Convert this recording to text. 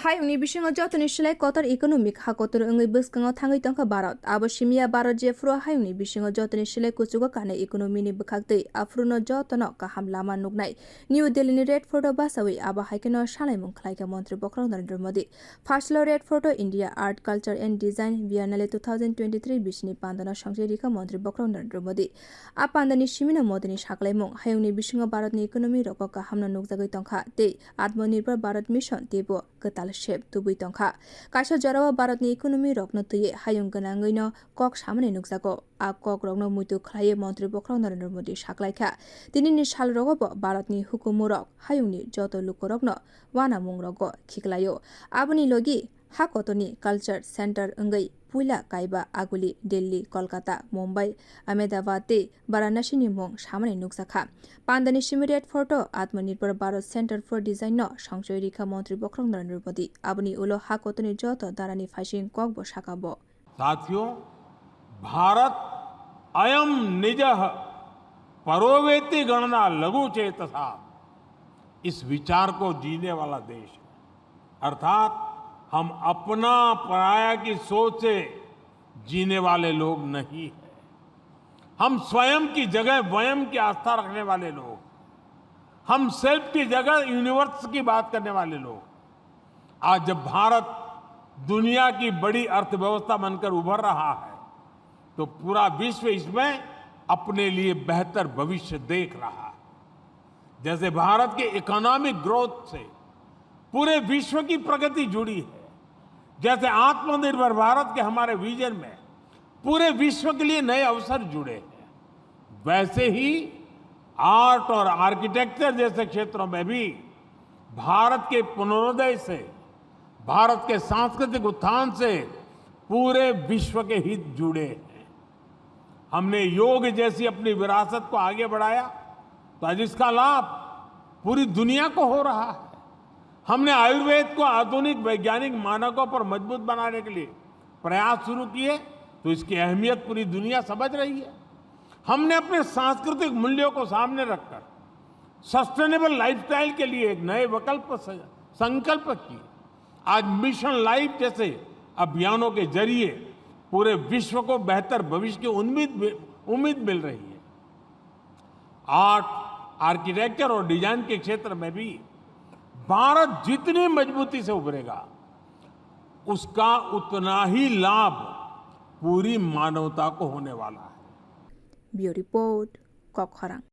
Hayungni bisingo jotoni silai kotor economic hakotor ongai bwskango thangui tongkha Bharat. Abo simia Bharat je fro hayungni bisingo jotoni silai kuchugo kane economy ni bwkhaktwi afruno jotono kaham lama nugnai. New Delhi ni Red Fort basawi abo haikeno salaimung khlaika Mantri Bokrang Narendra Modi. Firstlo Red Fort India Art Culture and Design Biennale 2023 bisini pandana sangse rika Mantri Bokrang Narendra Modi. A pandani simina Modini saklaimung hayungni bisingo Bharat ni economy roko kahamna nugjagoi tongkha tei Atmanirbhar Bharat Mission tebo Shep tubui tongkha kaisa jarawa Bharat ni economy rokno tuye hayung ganangoi no kok samane nukjago a kok rokno muitu khlaiye Mantri Bokrang Narendra Modi saklaikha tini ni sal rogo Bharat ni hukumurok hayung ni joto lukorokno wana mungrogo khiklayo aboni logi hakotoni culture center ongai puila kaiba aguli Delhi Kolkata Mumbai Ahmedabad te Varanasi ni mong samane nukjakha pandani simi Red Fort Atmanirbhar Bharat Center for Design no sangchoi rika Mantri Bokrang Narendra Modi aboni ulo hakotoni joto darani phasing kokbo sakabo साथियों भारत अयम निजः परोवेति गणना लघु चेतसा इस विचार को जीने वाला देश है अर्थात हम अपना पराया की सोच से जीने वाले लोग नहीं हैं हम स्वयं की जगह वयम की आस्था रखने वाले लोग हम सेल्फ की जगह यूनिवर्स की बात करने वाले लोग आज जब भारत दुनिया की बड़ी अर्थव्यवस्था बनकर उभर रहा है तो पूरा विश्व इसमें अपने लिए बेहतर भविष्य देख रहा है जैसे भारत के इकोनॉमिक ग्रोथ से पूरे विश्व की प्रगति जुड़ी है जैसे आत्मनिर्भर भारत के हमारे विजन में पूरे विश्व के लिए नए अवसर जुड़े हैं वैसे ही आर्ट और आर्किटेक्चर जैसे क्षेत्रों में भी भारत के पुनरोदय से भारत के सांस्कृतिक उत्थान से पूरे विश्व के हित जुड़े हैं हमने योग जैसी अपनी विरासत को आगे बढ़ाया तो आज इसका लाभ पूरी दुनिया को हो रहा है हमने आयुर्वेद को आधुनिक वैज्ञानिक मानकों पर मजबूत बनाने के लिए प्रयास शुरू किए तो इसकी अहमियत पूरी दुनिया समझ रही है हमने अपने सांस्कृतिक मूल्यों को सामने रखकर सस्टेनेबल लाइफस्टाइल के लिए एक नए विकल्प संकल्प किए आज मिशन लाइफ जैसे अभियानों के जरिए पूरे विश्व को बेहतर भविष्य की उम्मीद मिल रही है आर्ट आर्किटेक्चर और डिजाइन के क्षेत्र में भी भारत जितनी मजबूती से उभरेगा उसका उतना ही लाभ पूरी मानवता को होने वाला है Bio Report Kokharang